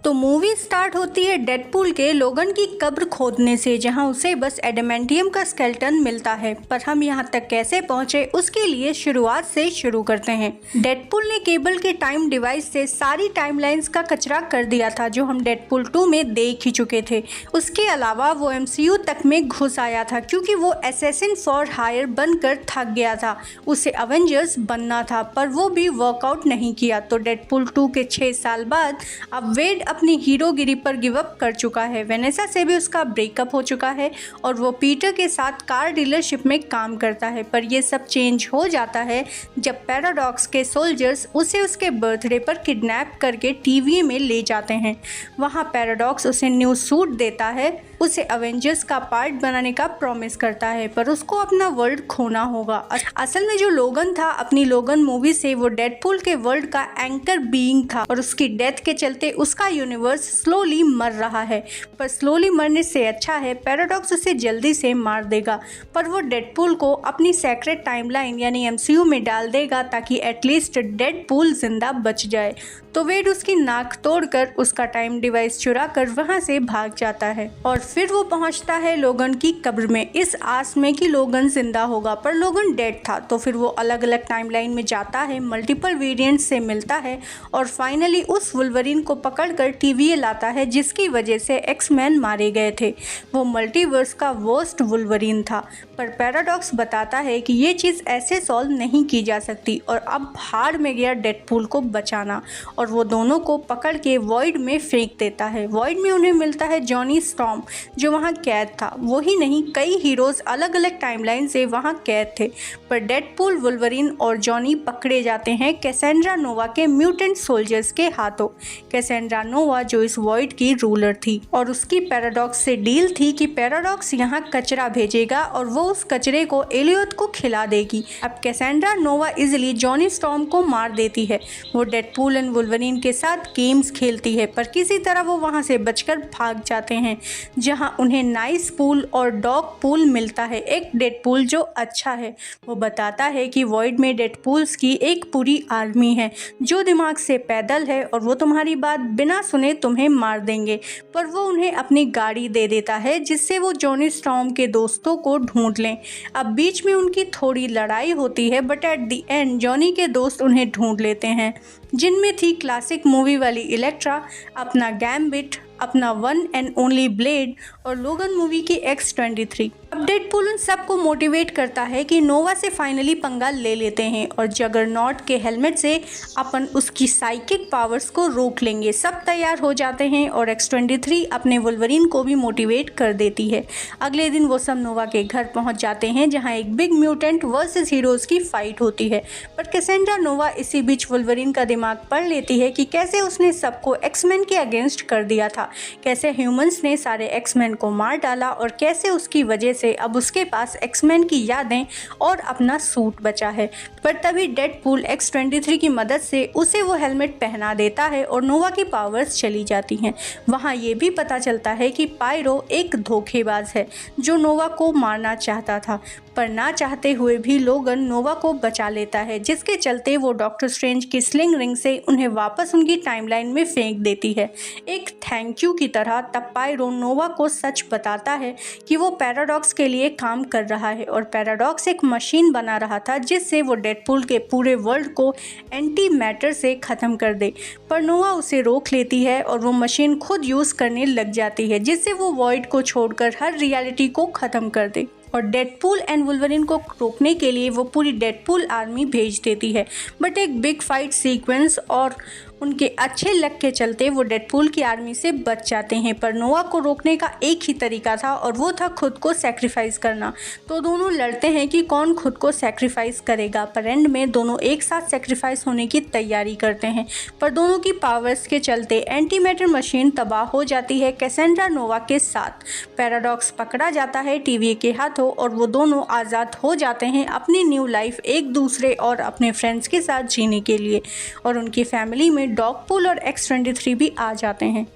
तो movie start होती है डेडपूल के लोगन की कब्र खोदने से, जहां उसे बस एडामेंटियम का स्केलेटन मिलता है। पर हम यहां तक कैसे पहुंचे, उसके लिए शुरुआत से शुरू करते हैं। डेडपूल ने केबल के टाइम डिवाइस से सारी टाइमलाइंस का कचरा कर दिया था, जो हम डेडपूल 2 में देख ही चुके थे। उसके अलावा वो MCU तक में घुस आया था, क्योंकि वो असैसिन फॉर हायर बनकर थक गया था। उसे अवेंजर्स बनना था, पर वो भी वर्कआउट नहीं किया। तो डेडपूल 2 के 6 साल बाद अब वेड अपनी हीरोगिरी पर गिव अप कर चुका है। वेनेसा से भी उसका ब्रेकअप हो चुका है और वो पीटर के साथ कार डीलरशिप में काम करता है। पर ये सब चेंज हो जाता है जब पैराडॉक्स के सोल्जर्स उसे उसके बर्थडे पर किडनैप करके TVA में ले जाते हैं। वहाँ पैराडॉक्स उसे न्यू सूट देता है, उसे अवेंजर्स का पार्ट बनाने का प्रॉमिस करता है, पर उसको अपना वर्ल्ड खोना होगा। असल में जो लोगन था, अपनी लोगन मूवी से वो डेडपूल के वर्ल्ड का एंकर बीइंग था और उसकी डेथ के चलते उसका यूनिवर्स स्लोली मर रहा है। पर स्लोली मरने से अच्छा है पैराडॉक्स उसे जल्दी से मार देगा, पर वो डेडपूल को अपनी सेक्रेट टाइमलाइन यानी MCU में डाल देगा, ताकि एटलीस्ट डेडपूल जिंदा बच जाए। तो वेड उसकी नाक तोड़कर उसका टाइम डिवाइस चुरा कर वहाँ से भाग जाता है और फिर वो पहुंचता है लोगन की कब्र में, इस आस में कि लोगन जिंदा होगा, पर लोगन डेड था। तो फिर वो अलग अलग टाइमलाइन में जाता है, मल्टीपल वेरिएंट से मिलता है और फाइनली उस वुल्वरीन को पकड़कर TVA लाता है, जिसकी वजह से एक्समैन मारे गए थे। वो मल्टीवर्स का वर्स्ट वुल्वरीन था, पर पैराडॉक्स बताता है कि ये चीज़ ऐसे सॉल्व नहीं की जा सकती और अब हार में गया डेडपूल को बचाना, और वो दोनों को पकड़ के वॉइड में फेंक देता है। वॉइड में उन्हें मिलता है जॉनी स्टॉर्म, जो वहाँ कैद था। वो ही नहीं, कई हीरोज अलग अलग टाइमलाइन से वहाँ कैद थे। पर डेडपूल, वुल्वरीन और जॉनी पकड़े जाते हैं कैसेंड्रा नोवा के म्यूटेंट सोल्जर्स के हाथों। कैसेंड्रा नोवा जो इस वॉइड की रूलर थी, और उसकी पैराडॉक्स से डील थी कि पैराडॉक्स यहाँ कचरा भेजेगा और वो उस कचरे को एलियोथ को खिला देगी। अब कैसेंड्रा नोवा इजिली जॉनी स्टॉर्म को मार देती है। वो डेडपूल एंड वुल्वरीन के साथ गेम्स खेलती है, पर किसी तरह वो वहाँ से बचकर भाग जाते हैं, जहाँ उन्हें नाइस पूल और डॉग पूल मिलता है। एक डेडपूल जो अच्छा है, वो बताता है कि वॉइड में डेडपूल्स की एक पूरी आर्मी है जो दिमाग से पैदल है और वो तुम्हारी बात बिना सुने तुम्हें मार देंगे। पर वो उन्हें अपनी गाड़ी दे देता है, जिससे वो जॉनी स्टॉर्म के दोस्तों को ढूंढ लें। अब बीच में उनकी थोड़ी लड़ाई होती है, but at the end Johnny के दोस्त उन्हें ढूंढ लेते हैं, जिनमें थी क्लासिक मूवी वाली इलेक्ट्रा, अपना गैम्बिट, अपना वन एंड ओनली ब्लेड और लोगन मूवी की X-23। अब डेडपूल उन सबको मोटिवेट करता है कि नोवा से फाइनली पंगा ले लेते हैं और जगरनॉट के हेलमेट से अपन उसकी साइकिक पावर्स को रोक लेंगे। सब तैयार हो जाते हैं और X-23 अपने वुल्वरीन को भी मोटिवेट कर देती है। अगले दिन वो सब नोवा के घर पहुंच जाते हैं, जहां एक बिग म्यूटेंट वर्सेस हीरोज की फाइट होती है। पर कैसेंड्रा नोवा इसी बीच वुल्वरीन का दिमाग पढ़ लेती है कि कैसे उसने सबको एक्समैन के अगेंस्ट कर दिया था, कैसे ह्यूमंस ने सारे एक्समैन को मार डाला और कैसे उसकी वजह से अब उसके पास एक्समैन की यादें और अपना सूट बचा है। पर तभी डेडपूल X-23 की मदद से उसे वो हेलमेट पहना देता है और नोवा की पावर्स चली जाती हैं। वहाँ ये भी पता चलता है कि पायरो एक धोखेबाज है जो नोवा को मारना चाहता था, पर ना चाहते हुए भी लोगन नोवा को बचा लेता है, जिसके चलते वो डॉक्टर स्ट्रेंज की स्लिंग रिंग से उन्हें वापस उनकी टाइमलाइन में फेंक देती है, एक थैंक यू की तरह। तब पायरो नोवा को सच बताता है कि वो पैराडॉक्स के लिए काम कर रहा है और पैराडॉक्स एक मशीन बना रहा था जिससे वो डेडपूल के पूरे वर्ल्ड को एंटी मैटर से ख़त्म कर दे। पर नोवा उसे रोक लेती है और वो मशीन खुद यूज़ करने लग जाती है, जिससे वो वॉइड को छोड़कर हर रियलिटी को ख़त्म कर दे। और डेडपूल एंड वुल्वरीन को रोकने के लिए वो पूरी डेडपूल आर्मी भेज देती है, बट एक बिग फाइट सीक्वेंस और उनके अच्छे लक के चलते वो डेडपूल की आर्मी से बच जाते हैं। पर नोवा को रोकने का एक ही तरीका था और वो था खुद को सैक्रिफाइस करना। तो दोनों लड़ते हैं कि कौन खुद को सैक्रिफाइस करेगा, पर एंड में दोनों एक साथ सैक्रिफाइस होने की तैयारी करते हैं। पर दोनों की पावर्स के चलते एंटी मैटर मशीन तबाह हो जाती है कैसेंड्रा नोवा के साथ। पैराडॉक्स पकड़ा जाता है TVA के हाथों और वो दोनों आज़ाद हो जाते हैं अपनी न्यू लाइफ एक दूसरे और अपने फ्रेंड्स के साथ जीने के लिए, और उनकी फैमिली में डॉगपूल और X-23 भी आ जाते हैं।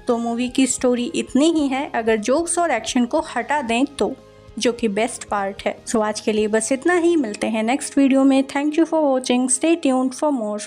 तो मूवी की स्टोरी इतनी ही है, अगर जोक्स और एक्शन को हटा दें तो, जो कि बेस्ट पार्ट है। सो आज के लिए बस इतना ही, मिलते हैं नेक्स्ट वीडियो में। Thank you for watching, stay tuned for more.